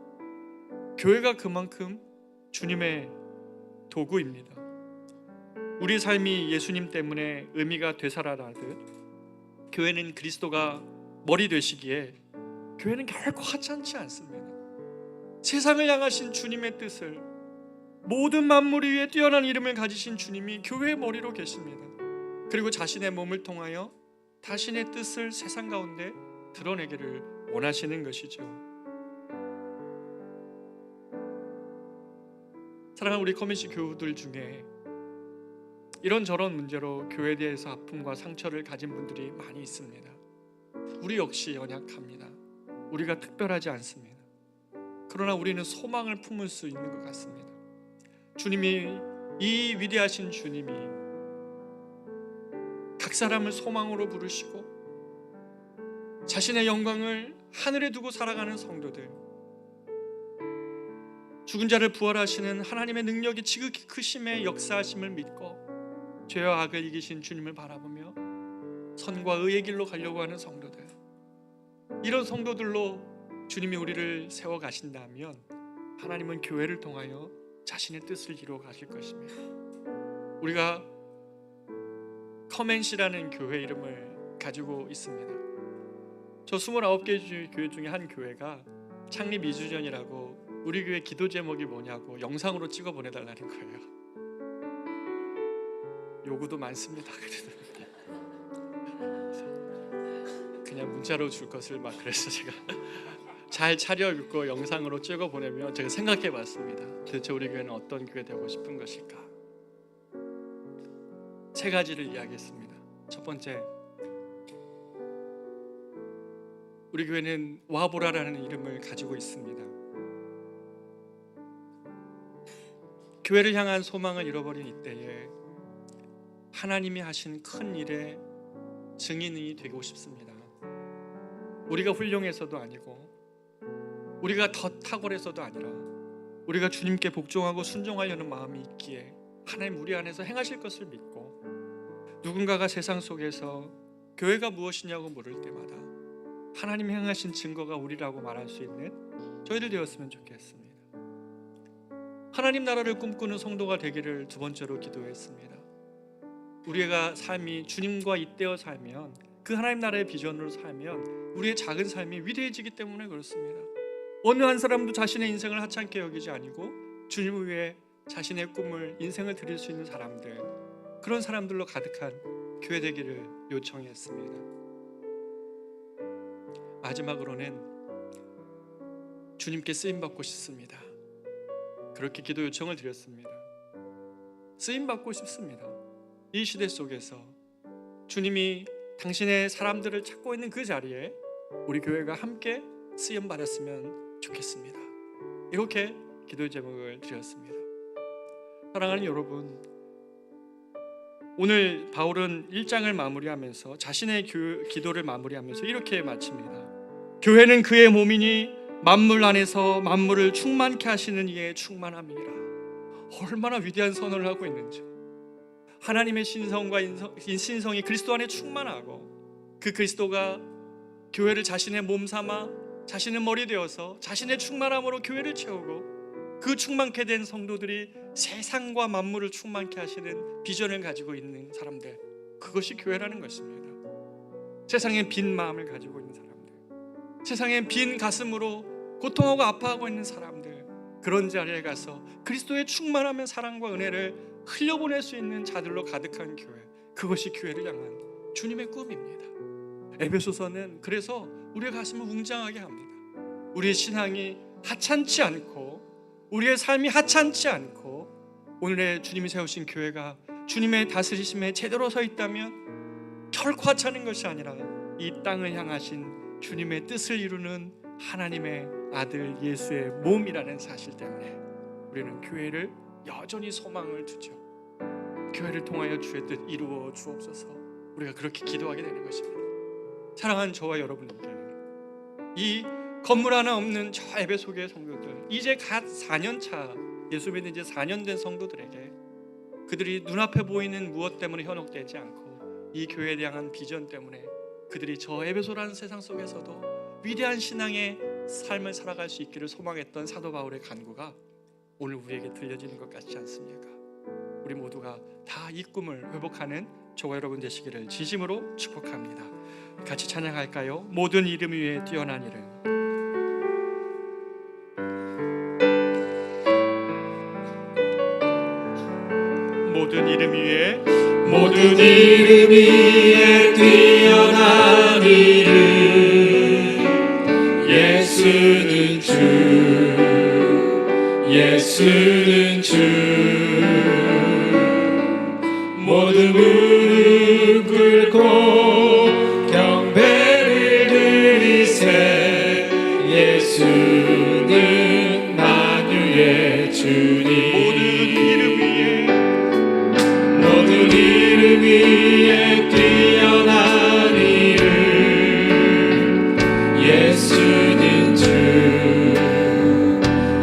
교회가 그만큼 주님의 도구입니다. 우리 삶이 예수님 때문에 의미가 되살아나듯 교회는 그리스도가 머리 되시기에 교회는 결코 하찮지 않습니다. 세상을 향하신 주님의 뜻을, 모든 만물 위에 뛰어난 이름을 가지신 주님이 교회의 머리로 계십니다. 그리고 자신의 몸을 통하여 자신의 뜻을 세상 가운데 드러내기를 원하시는 것이죠. 사랑하는 우리 커뮤니티 교우들 중에 이런저런 문제로 교회에 대해서 아픔과 상처를 가진 분들이 많이 있습니다. 우리 역시 연약합니다. 우리가 특별하지 않습니다. 그러나 우리는 소망을 품을 수 있는 것 같습니다. 주님이, 이 위대하신 주님이 각 사람을 소망으로 부르시고 자신의 영광을 하늘에 두고 살아가는 성도들, 죽은 자를 부활하시는 하나님의 능력이 지극히 크심의 역사하심을 믿고 죄와 악을 이기신 주님을 바라보며 선과 의의 길로 가려고 하는 성도들, 이런 성도들로 주님이 우리를 세워 가신다면 하나님은 교회를 통하여 자신의 뜻을 이루어 가실 것입니다. 우리가 커맨시라는 교회 이름을 가지고 있습니다. 저 29개 교회 중에 한 교회가 창립 2주년이라고 우리 교회 기도 제목이 뭐냐고 영상으로 찍어 보내달라는 거예요. 요구도 많습니다. 그냥 문자로 줄 것을 막 그래서 제가 잘 차려 읽고 영상으로 찍어 보내면 제가 생각해 봤습니다. 도대체 우리 교회는 어떤 교회 되고 싶은 것일까? 세 가지를 이야기했습니다. 첫 번째, 우리 교회는 와보라라는 이름을 가지고 있습니다. 교회를 향한 소망을 잃어버린 이때에 하나님이 하신 큰 일의 증인이 되고 싶습니다. 우리가 훌륭해서도 아니고 우리가 더 탁월해서도 아니라 우리가 주님께 복종하고 순종하려는 마음이 있기에 하나님 우리 안에서 행하실 것을 믿고 누군가가 세상 속에서 교회가 무엇이냐고 물을 때마다 하나님 행하신 증거가 우리라고 말할 수 있는 저희들 되었으면 좋겠습니다. 하나님 나라를 꿈꾸는 성도가 되기를 두 번째로 기도했습니다. 우리가 삶이 주님과 잇대어 살면, 그 하나님 나라의 비전으로 살면 우리의 작은 삶이 위대해지기 때문에 그렇습니다. 어느 한 사람도 자신의 인생을 하찮게 여기지 아니고 주님을 위해 자신의 꿈을, 인생을 드릴 수 있는 사람들, 그런 사람들로 가득한 교회 되기를 요청했습니다. 마지막으로는 주님께 쓰임받고 싶습니다. 그렇게 기도 요청을 드렸습니다. 쓰임받고 싶습니다. 이 시대 속에서 주님이 당신의 사람들을 찾고 있는 그 자리에 우리 교회가 함께 쓰임받았으면 좋겠습니다. 이렇게 기도 제목을 드렸습니다. 사랑하는 여러분, 오늘 바울은 1장을 마무리하면서 자신의 기도를 마무리하면서 이렇게 마칩니다. 교회는 그의 몸이니 만물 안에서 만물을 충만케 하시는 이의 충만함이니라. 얼마나 위대한 선언을 하고 있는지. 하나님의 신성과 신성이 그리스도 안에 충만하고 그 그리스도가 교회를 자신의 몸 삼아 자신의 머리 되어서 자신의 충만함으로 교회를 채우고 그 충만케 된 성도들이 세상과 만물을 충만케 하시는 비전을 가지고 있는 사람들, 그것이 교회라는 것입니다. 세상에 빈 마음을 가지고 있는 사람들, 세상에 빈 가슴으로 고통하고 아파하고 있는 사람들, 그런 자리에 가서 그리스도의 충만하면 사랑과 은혜를 흘려보낼 수 있는 자들로 가득한 교회, 그것이 교회를 향한 주님의 꿈입니다. 에베소서는 그래서 우리의 가슴을 웅장하게 합니다. 우리의 신앙이 하찮지 않고 우리의 삶이 하찮지 않고 오늘의 주님이 세우신 교회가 주님의 다스리심에 제대로 서 있다면 결코 하찮은 것이 아니라 이 땅을 향하신 주님의 뜻을 이루는 하나님의 아들 예수의 몸이라는 사실 때문에 우리는 교회를 여전히 소망을 두죠. 교회를 통하여 주의 뜻 이루어 주옵소서. 우리가 그렇게 기도하게 되는 것입니다. 사랑하는 저와 여러분께, 이 건물 하나 없는 저 에베소 교회 성도들, 이제 갓 4년차 예수 믿은 지 4년 된 성도들에게 그들이 눈앞에 보이는 무엇 때문에 현혹되지 않고 이 교회에 대한 비전 때문에 그들이 저 에베소라는 세상 속에서도 위대한 신앙의 삶을 살아갈 수 있기를 소망했던 사도 바울의 간구가 오늘 우리에게 들려지는 것 같지 않습니까? 우리 모두가 다 이 꿈을 회복하는 저와 여러분 되시기를 진심으로 축복합니다. 같이 찬양할까요? 모든 이름 위에 뛰어난 이름. 모든 이름 위에, 모든 이름 위에 뛰어난 이름, 예수는 주, 예수는 주. 모든 무릎 꿇고 경배를 드리세. 예수는 만유의 주님. 모든 이름 위에 뛰어난 이름, 예수는 주,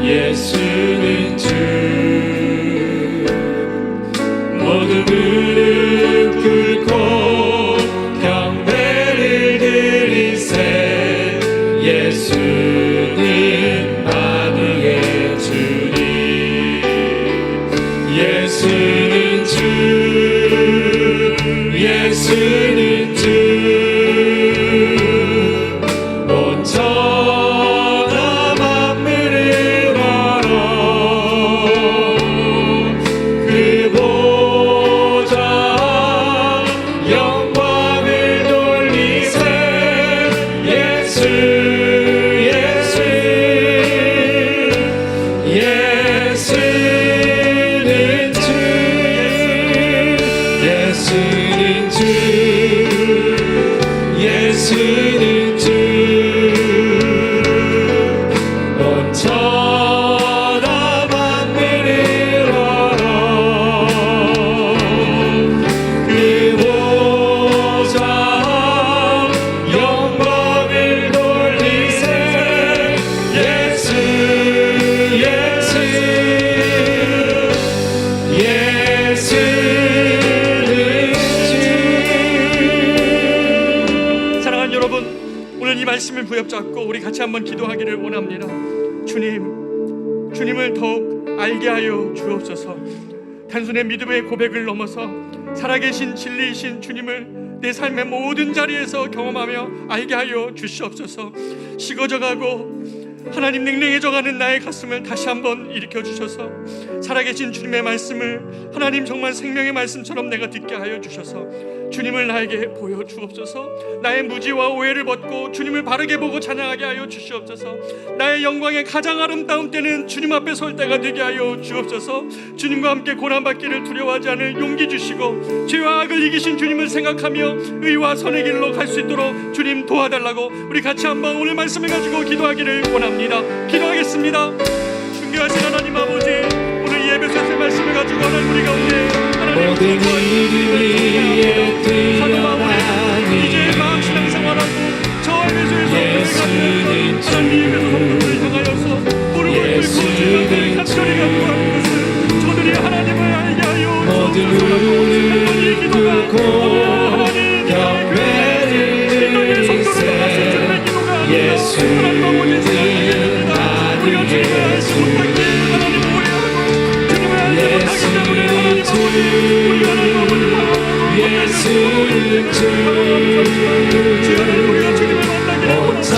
예수는 주. 모든 무릎 꿇고 경배를 드리세. 예수는 만유의 주님. 예수는 주, 예수는 주. 온 천하 만물을 걸어 그 보좌 영광을 돌리세. 예수, 예수, 예수는 주, 예수는 주, 예수는 주. 온 천하 만물을 걸어 그 보좌 영광을 돌리세. 예수, 예수, 예수는 주. 사랑하는 여러분, 오늘 이 말씀을 부엽잡고 우리 같이 한번 기도하기를 원합니다. 주님을 더욱 알게 하여 주옵소서. 단순한 믿음의 고백을 넘어서 살아계신 진리이신 주님을 내 삶의 모든 자리에서 경험하며 알게 하여 주시옵소서. 식어져가고 하나님 냉랭해져가는 나의 가슴을 다시 한번 일으켜 주셔서 살아계신 주님의 말씀을 하나님 정말 생명의 말씀처럼 내가 듣게 하여 주셔서 주님을 나에게 보여 주옵소서. 나의 무지와 오해를 벗고 주님을 바르게 보고 찬양하게 하여 주시옵소서. 나의 영광의 가장 아름다운 때는 주님 앞에 설 때가 되게 하여 주옵소서. 주님과 함께 고난받기를 두려워하지 않을 용기 주시고 죄와 악을 이기신 주님을 생각하며 의와 선의 길로 갈 수 있도록 주님 도와달라고 우리 같이 한번 오늘 말씀을 가지고 기도하기를 원합니다. 기도하겠습니다. 존귀하신 하나님 아버지, 오늘 예배소의 말씀을 가지고 하나님 우리 가운데 모든 이름이 뛰어나니 이제 마음 신앙생활하고 저 예배소에서 예수님 하나님 예배소 성도들을 향하여서 무릎을 꿇고 주님을 간절히 간구하는 것을 저들이 하나님을 알게 하여 주옵소서. 이 기도가 오늘 하나님 이 성도를 향하신 주님의 기도가 하나님 아버지 생각됩니다. 우리가 주님을 알지 못하기에 하나님 오해하고 주님을 알지 못하기 때문에 하나님 아버지 우리 하나님 아버지 예수님 주여 우리가 주님을 만나기를 원합니다.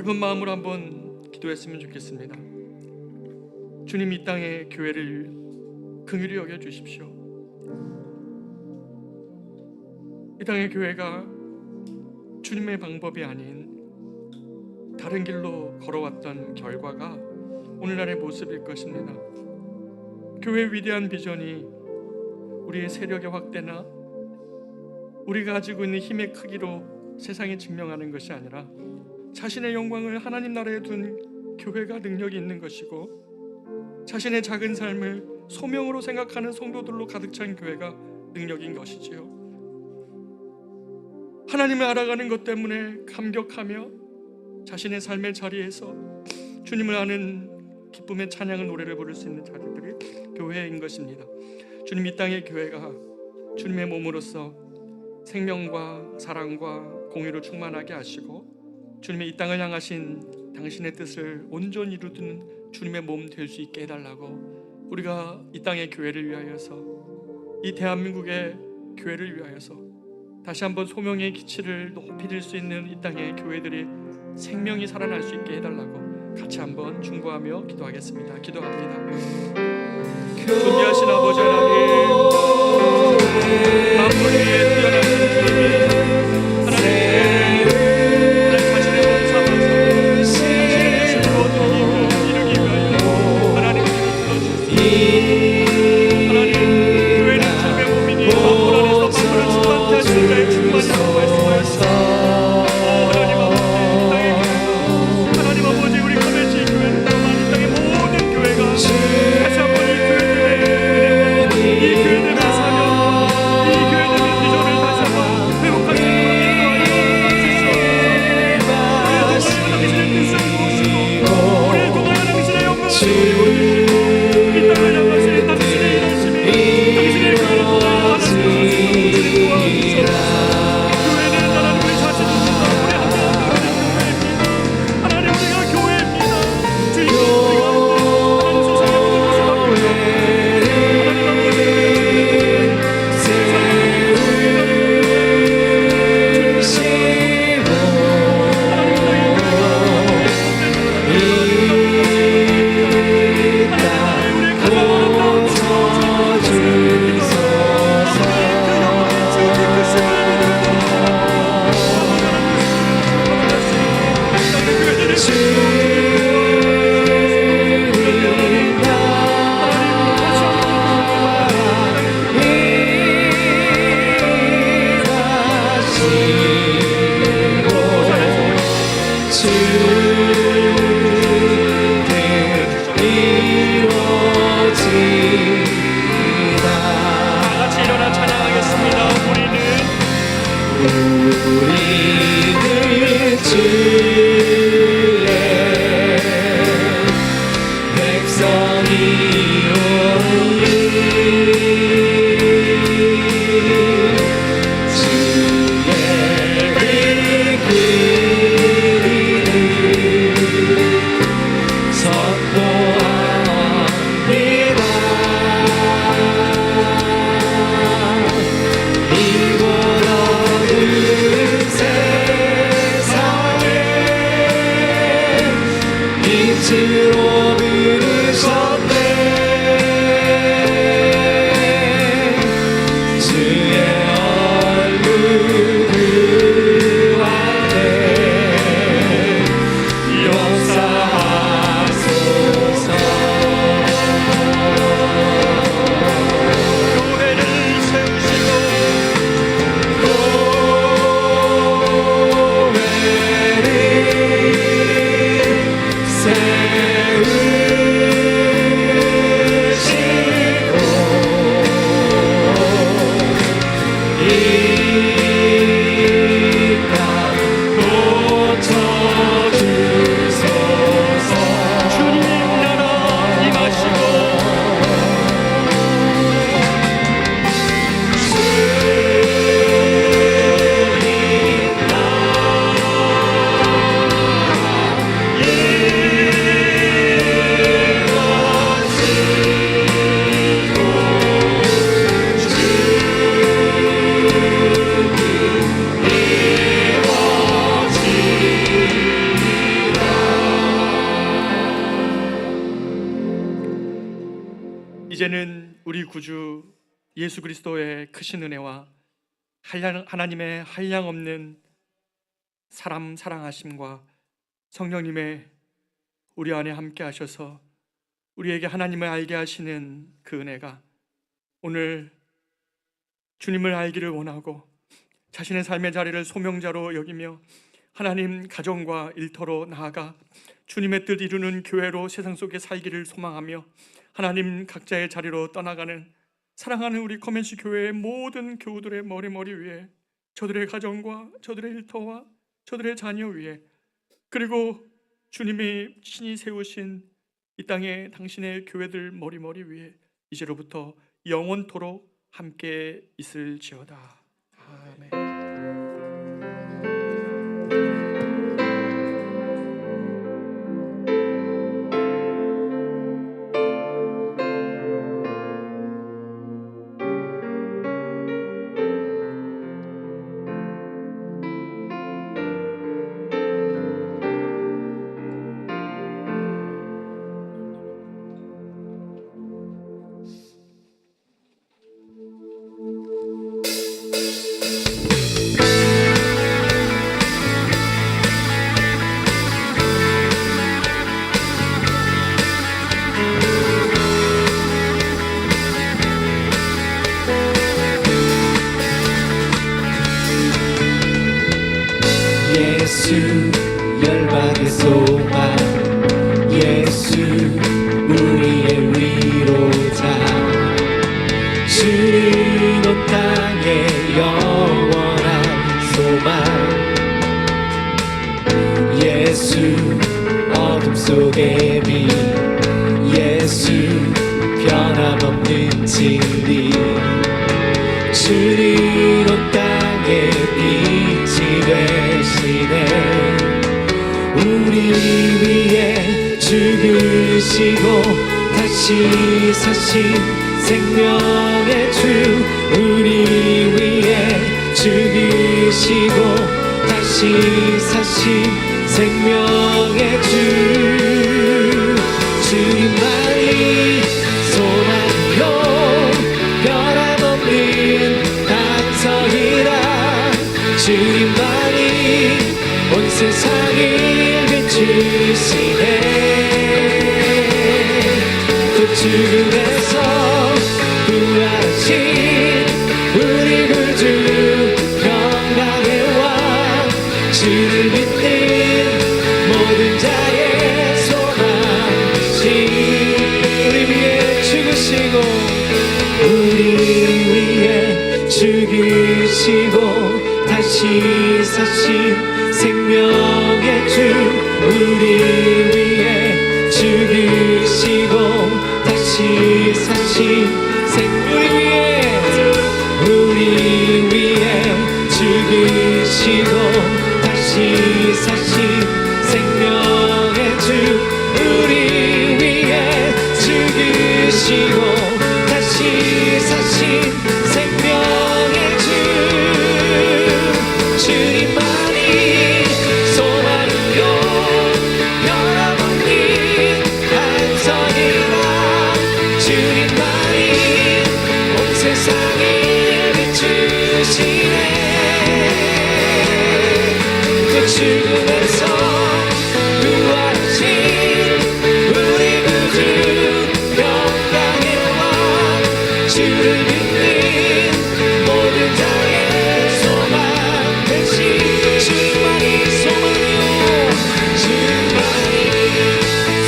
넓은 마음으로 한번 기도했으면 좋겠습니다. 주님, 이 땅의 교회를 긍휼히 여겨 주십시오. 이 땅의 교회가 주님의 방법이 아닌 다른 길로 걸어왔던 결과가 오늘날의 모습일 것입니다. 교회의 위대한 비전이 우리의 세력의 확대나 우리가 가지고 있는 힘의 크기로 세상에 증명하는 것이 아니라 자신의 영광을 하나님 나라에 둔 교회가 능력이 있는 것이고, 자신의 작은 삶을 소명으로 생각하는 성도들로 가득 찬 교회가 능력인 것이지요. 하나님을 알아가는 것 때문에 감격하며 자신의 삶의 자리에서 주님을 아는 기쁨의 찬양의 노래를 부를 수 있는 자리들이 교회인 것입니다. 주님, 이 땅의 교회가 주님의 몸으로서 생명과 사랑과 공유로 충만하게 하시고, 주님의 이 땅을 향하신 당신의 뜻을 온전히 이루는 주님의 몸 될 수 있게 해달라고, 우리가 이 땅의 교회를 위하여서, 이 대한민국의 교회를 위하여서 다시 한번 소명의 기치를 높이 들 수 있는 이 땅의 교회들이 생명이 살아날 수 있게 해달라고 같이 한번 중보하며 기도하겠습니다. 기도합니다. 존귀하신 아버지 하나님, 만물 위에 뛰어나신 주님이 하나님 자신의 몸 삼아서 자신의 뜻을 모든 이루기 위하여 하나님을 불러주시옵소서. 하나님, 교회는 주님의 몸이니 만물 안에서 만물을 충만케 하시는 자의 충만이라고 말씀하셨습니다. 하나님 아버지, 땅의 교회, 하나님 아버지, 우리 커뮤니티 교회는 다만 이 땅의 모든 교회가 다시 한번 이 땅을 향하신 당신의 일하심이 당신의 교회를 통하여 하나님 아버지 교회는 하나님 우리 자신입니다. 우리 하나님 우리가 교회입니다. 주님 우리가 우리는 주의 백성이오니 주의 일꾼을 선포합니다. 빛으로 부르셨네. 주의 얼굴 구할 때 역사하소서. 교회를 세우시고 이제는 우리 구주 예수 그리스도의 크신 은혜와 하나님의 한량없는 사람 사랑하심과 성령님의 우리 안에 함께 하셔서 우리에게 하나님을 알게 하시는 그 은혜가 오늘 주님을 알기를 원하고 자신의 삶의 자리를 소명자로 여기며 하나님 가정과 일터로 나아가 주님의 뜻 이루는 교회로 세상 속에 살기를 소망하며 하나님 각자의 자리로 떠나가는 사랑하는 우리 커맨시 교회의 모든 교우들의 머리 위에, 저들의 가정과 저들의 일터와 저들의 자녀 위에, 그리고 주님이 친히 세우신 이 땅에 당신의 교회들 머리 위에 이제로부터 영원토록 함께 있을지어다. 아멘. 예수 열방의 소망, 예수 우리의 위로자, 주는 온 땅의 영원한 소망. 예수 어둠 속의 빛, 비치리 주님 온 땅에 빛이 되시네 우리 위해 죽으시고 다시 사신 생명의 주 우리 위해 죽으시고 다시 사신 생명의 주 주님만이 소망이요 변함없는 반석이라 주님만이 온 세상을 비추시네 또 죽음에서 부활하신 우리 구주 평강의 왕 주를 믿는 모든 자의 소망이신 우리 위해 죽으시고 우리 위해 죽으시고 다시 사신 생명의 주 우리 위해 죽으시고 다시 사신 우리 위해 죽으시고 다시 사신 생명의 주 우리 위해 죽으시고 다시 사신 생명의 주 주님만이 소망이요 변함없는 반석이라 주님만이 온 세상을 비추시네 또 죽음에서 부활하신 우리 구주 평강의 왕 주를 믿는 모든 자의 소망 되신 주만이 소망이요 주만이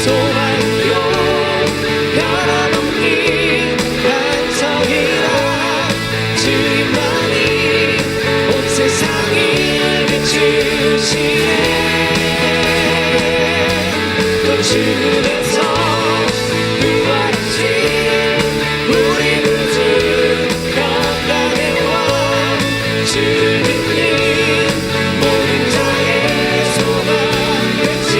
소망이요 변함없는 반석이라 주님만이 온 세상을 비추시네 또 죽음에서 부활하신 우리 구주 평강의 왕 주를 믿는 모든 자의 소망 되신